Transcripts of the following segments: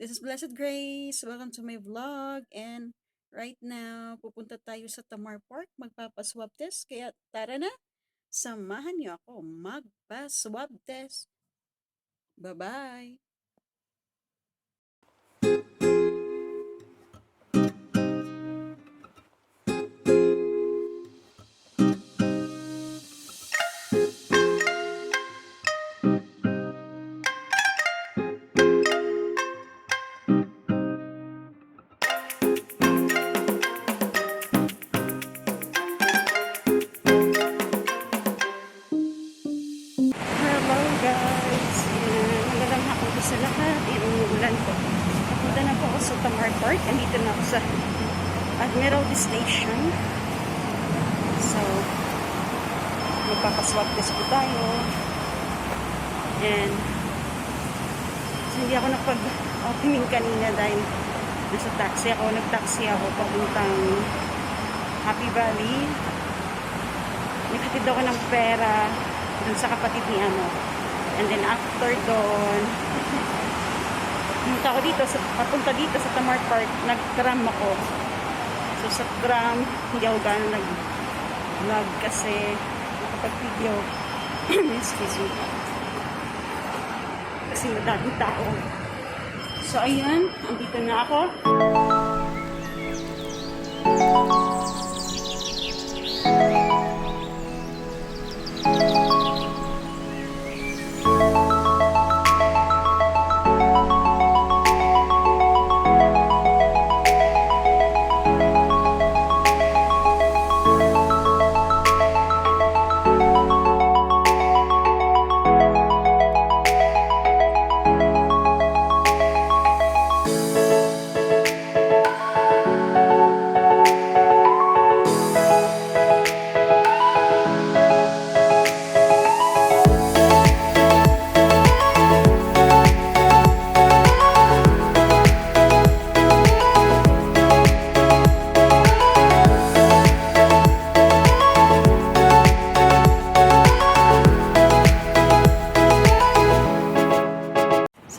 This is Blessed Grace. Welcome to my vlog. And right now, pupunta tayo sa Tamar Park. Magpapaswab test. Kaya tara na, samahan niyo ako magpa-swab test. Bye-bye! Hello guys! Magandang hapon po sa lahat. Inuulan po. Papunta na po ako sa Tamar Park. Andito na ako sa Admiralty Station. So, magpapaswab test po tayo. And so, hindi ako napag-opening kanina dahil nasa taxi ako. Nag-taxi ako papuntang Happy Valley. Naghatid ako ng pera dun sa kapatid ni ano. And then after doon, papunta dito sa Tamar Park, nag-tram ako. So sa tram, hindi ako gano'n nag-vlog kasi nakapag-video. Excuse me. Kasi madaming tao. So ayan, andito na ako.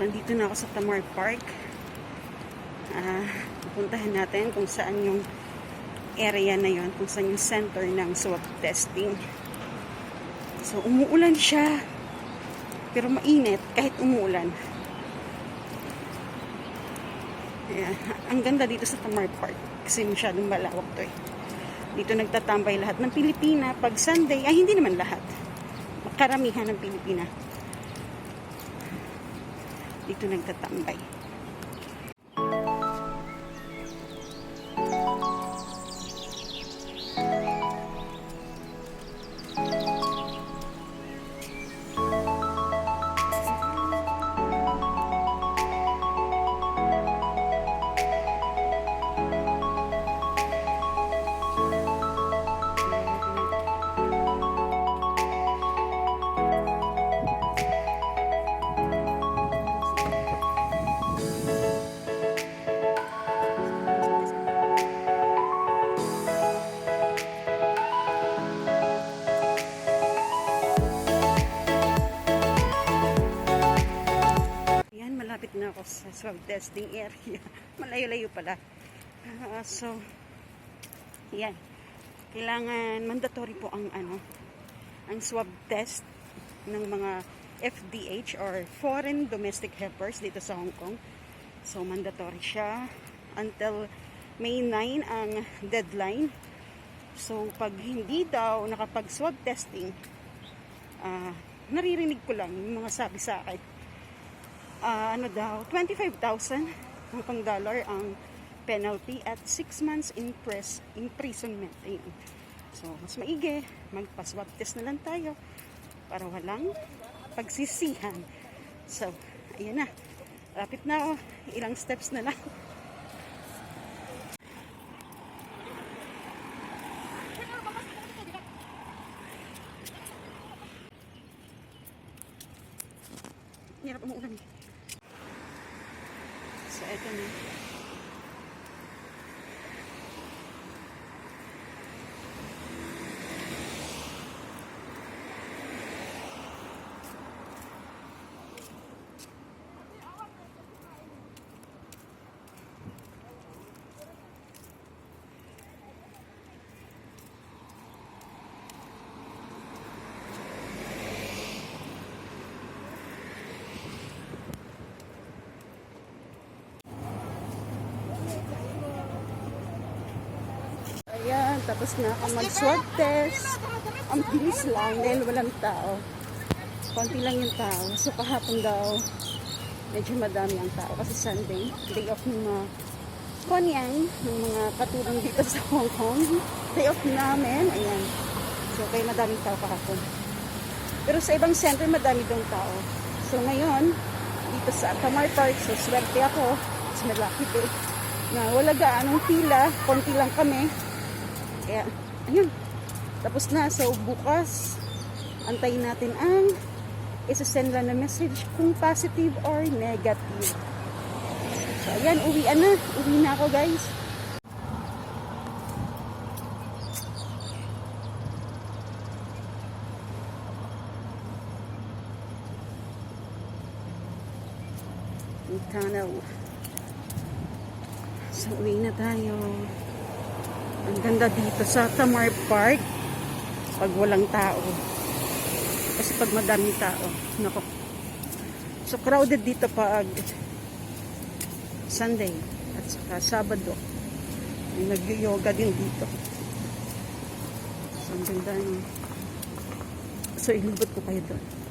Nandito na ako sa Tamar Park. Pupuntahan natin kung saan yung area na yon, kung saan yung center ng swab testing. So, umuulan siya. Pero mainit kahit umuulan. Ayan. Ang ganda dito sa Tamar Park kasi masyadong malawak to eh. Dito nagtatambay lahat ng Pilipina. Pag Sunday, ay hindi naman lahat. Karamihan ng Pilipina dito nagtatambay. Malapit na ako sa swab testing area. Malayo-layo pala. So, yan. Kailangan, mandatory po ang swab test ng mga FDH or Foreign Domestic Helpers dito sa Hong Kong. So, mandatory siya. Until May 9 ang deadline. So, pag hindi daw nakapag-swab testing, naririnig ko lang yung mga sabi sa akin. 25,000 Hong dollar ang penalty at 6 months imprisonment. Ayun. So, mas maigi, magpa-swab test na lang tayo para walang pagsisihan. So, ayan na. Rapid na ako. Ilang steps na lang. Hirap umuulan eh. So, eto na. Tapos na ako mag-swab test. Ang bilis lang dahil walang tao. Konti lang yung tao. So kahapon daw, medyo madami ang tao. Kasi Sunday, day off ng mga Konyang, ng mga katulong dito sa Hong Kong. Day off namin. Ayan. So kaya madaming tao kahapon. Pero sa ibang center, madami dong tao. So ngayon, dito sa Tamar Park, so swerte ako. It's my lucky day. Na wala gaanong pila, konti lang kami. Kaya, ayun. Tapos na. So bukas, antayin natin ang isa-send lang na message kung positive or negative. So ayan, uwian na. Uwi na ako, guys. Tanaw. So, uwi na tayo. Ang ganda dito sa Tamar Park pag walang tao. Kasi pag madaming tao, nako. So, crowded dito pag Sunday at saka Sabado. Nag-yoga din dito. So, ang ganda nyo. So, ilubot ko kayo doon.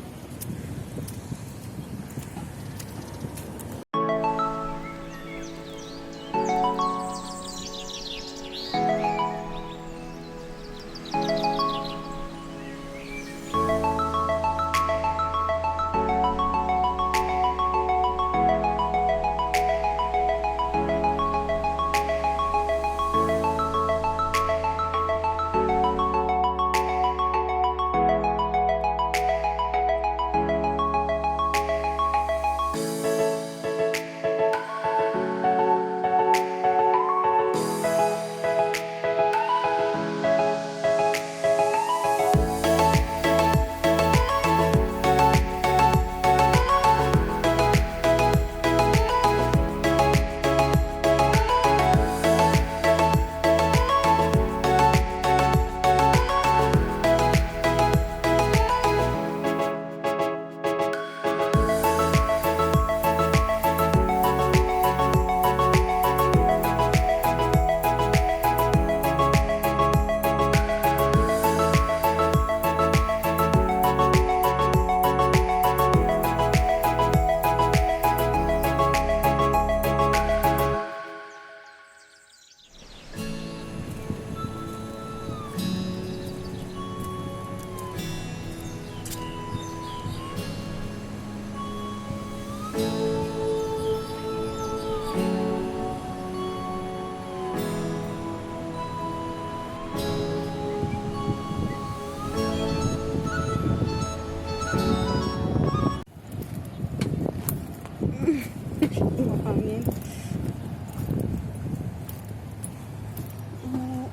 Mahangin.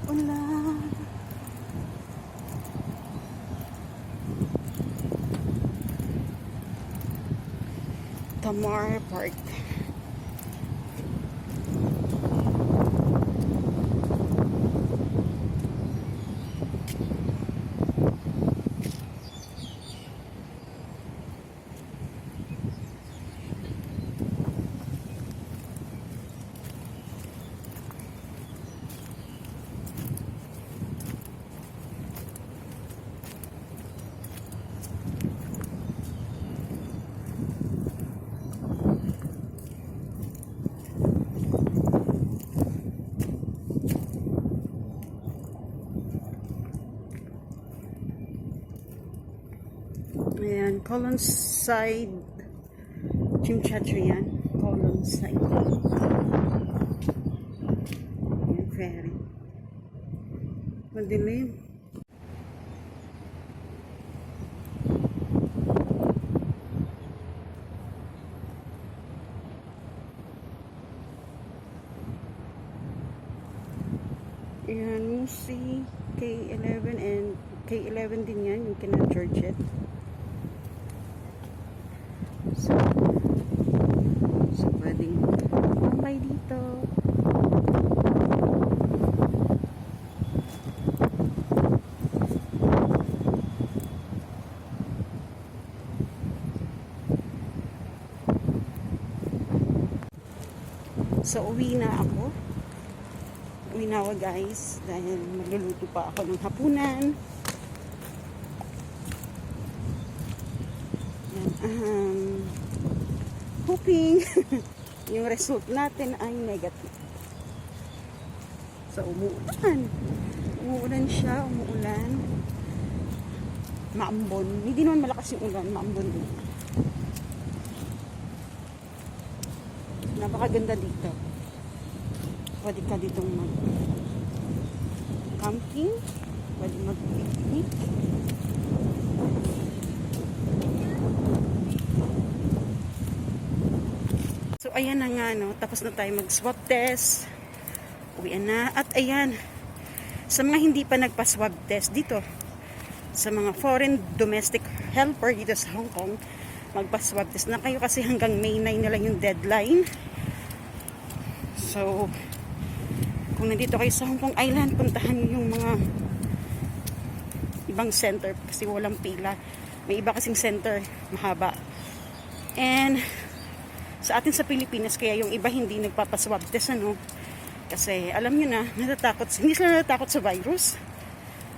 Ulan. Tamar Park. Ayan, Colonside Chimchacho yan. Colonside. Ayan, ferry. Madilim. Ayan, Musi, K11 and K11 din yan, yung kina Georgette. So pwedeng tambay dito. So uwi na ako. Uwi ginawa guys dahil magluluto pa ako ng hapunan. Yan, hoping yung result natin ay negative. So umuulan siya, maambon, hindi naman malakas yung ulan, maambon din. Napakaganda dito. Pwede ka ditong mag-camping, pwede mag-picnic. So ayan na nga, no? Tapos na tayo mag-swab test. Uwian na. At ayan, sa mga hindi pa nagpa-swab test dito, sa mga foreign domestic helper dito sa Hong Kong, magpa-swab test na kayo kasi hanggang May 9 na lang yung deadline. So, kung nandito kayo sa Hong Kong Island, puntahan niyo yung mga ibang center kasi walang pila. May iba kasing center, mahaba. And, sa atin sa Pilipinas, kaya yung iba hindi nagpapaswab test, ano? Kasi, alam nyo na, hindi sila natatakot sa virus.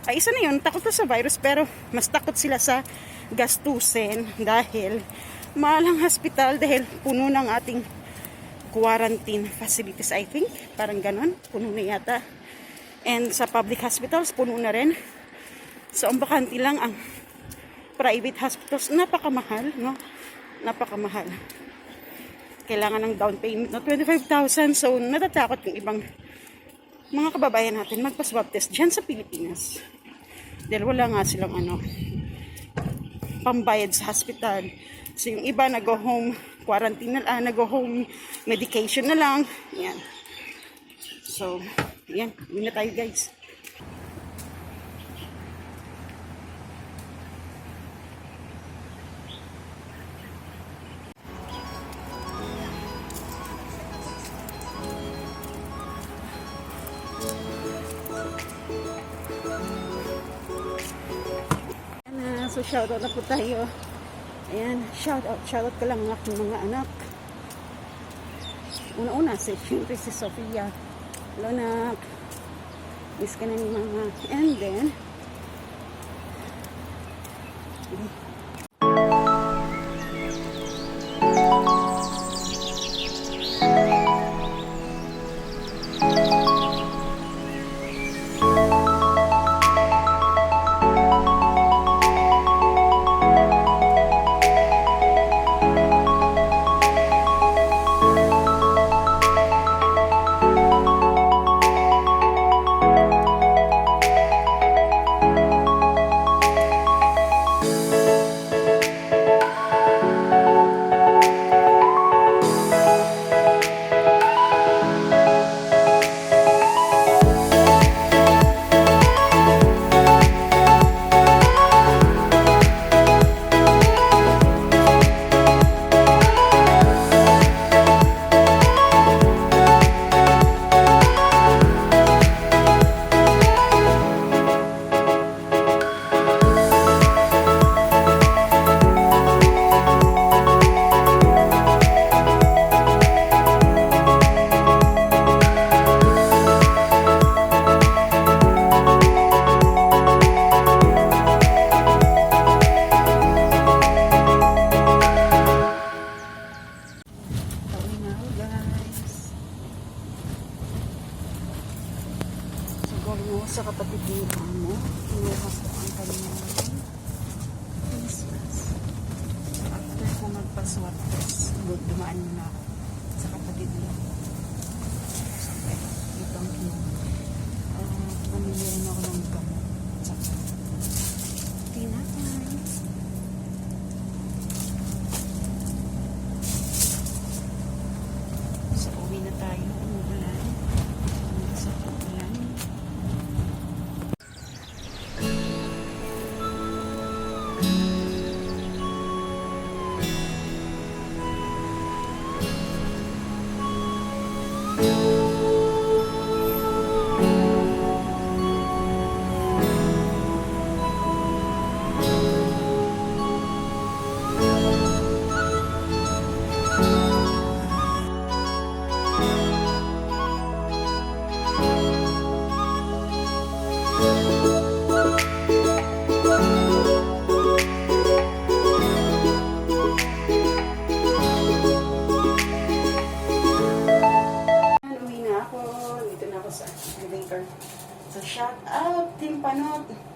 Ay, isa na yun, takot na sa virus, pero mas takot sila sa gastusin dahil mahal ang hospital, dahil puno ng ating quarantine facilities, I think. Parang ganon, puno na yata. And sa public hospitals, puno na rin. So, ang bakante lang ang private hospitals. Napakamahal, no? Napakamahal. Kailangan ng down payment na 25,000. So, natatakot yung ibang mga kababayan natin magpa-swab test dyan sa Pilipinas. Dahil wala nga silang pambayad sa hospital. So, yung iba nag-go home quarantine na lang, nag-go-home medication na lang. Yan. So, yan. Uwi na tayo guys. So, shoutout na po tayo. Ayan, shoutout ko lang ang aking mga anak. Una-una, siyempre si Sofia. Hello, anak. Miss ka na ni mama. And then, sa kapatid ni Amo, kinuha ko ang kanyang Christmas. After ko magpa-swab test, dumaan na ako sa kapatid niya. So, ito ang mamili rin ako ng gamot. Tsaka, tinapay. So, uwi na tayo. Umuulan. Sa ulan.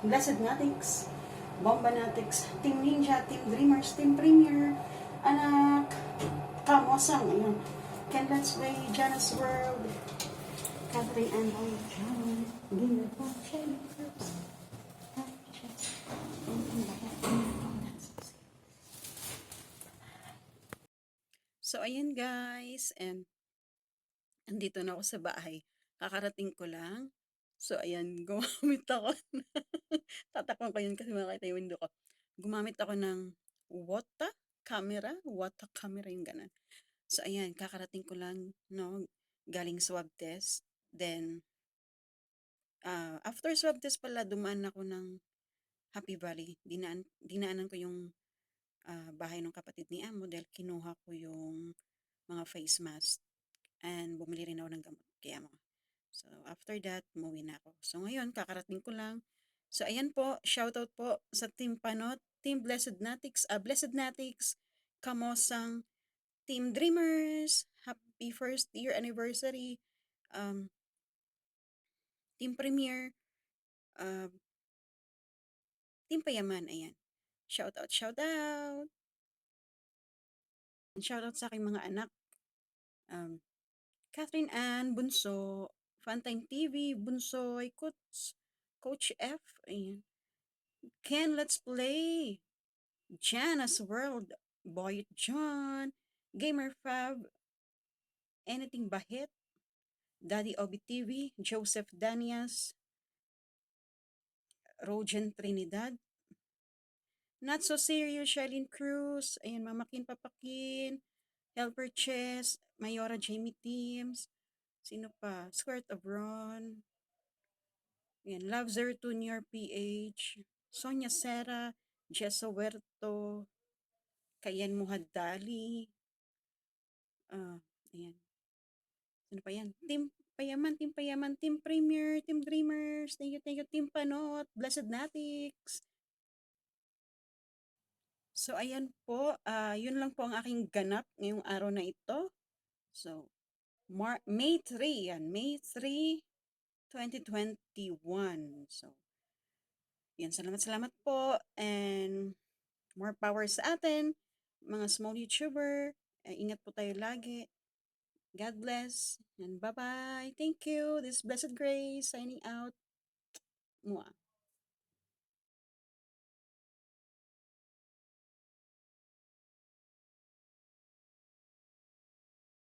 BlessedNatics, BombaNatics, Team Ninja, Team Dreamers, Team Premier, anak, Kasamang, ayun. Can Let's Play, Jana's World, Catherine and John, Ginger Cherry Fruits, So, ayan guys, and andito na ako sa bahay. Kakarating ko lang. So, ayan, gumamit ako. Tatakpan ko yun kasi makita yung window ko. Gumamit ako ng water camera yung ganun. So, ayan, kakarating ko lang, no, galing swab test. Then, after swab test pala, dumaan ako ng Happy Valley. Dinaanan ko yung bahay ng kapatid ni Amo dahil kinuha ko yung mga face mask and bumili rin ako ng gamot kay Amo. So, after that, umuwi na ako. So, ngayon, kakarating ko lang. So, ayan po, shoutout po sa Team Panot, Team BlessedNatics, Kamosang, Team Dreamers, happy first year anniversary, um, Team Premier, uh, Team Payaman, ayan. Shoutout, shoutout. Shoutout sa aking mga anak. Catherine Ann, Bunso, Funtime TV, Bunsoy, Coach F, ayan. Ken, let's play. Jana's World, Boy John, Gamer Fab, Anything Bahit, Daddy Obi TV, Joseph Danias, Rogen Trinidad, Not So Serious, Charlene Cruz, ayan, Mamakin Papakin, Helper Chess, Mayora Jamie Teams, sino pa? Squirt of Ron, ayan, Love Zero Junior PH, Sonia Serra, Jessa Huerto, Kayan Muhaddali, ayan, ano pa yan? Team Payaman, Team Premier, Team Dreamers, thank you, Team Panot, BlessedNatics. So, ayan po, yun lang po ang aking ganap ngayong araw na ito. So, May 3, yan, May 3, 2021. So, yan, salamat po, and more power sa atin, mga small YouTuber, ingat po tayo lagi. God bless, and bye-bye. Thank you. This is Blessed Grace, signing out. Mua.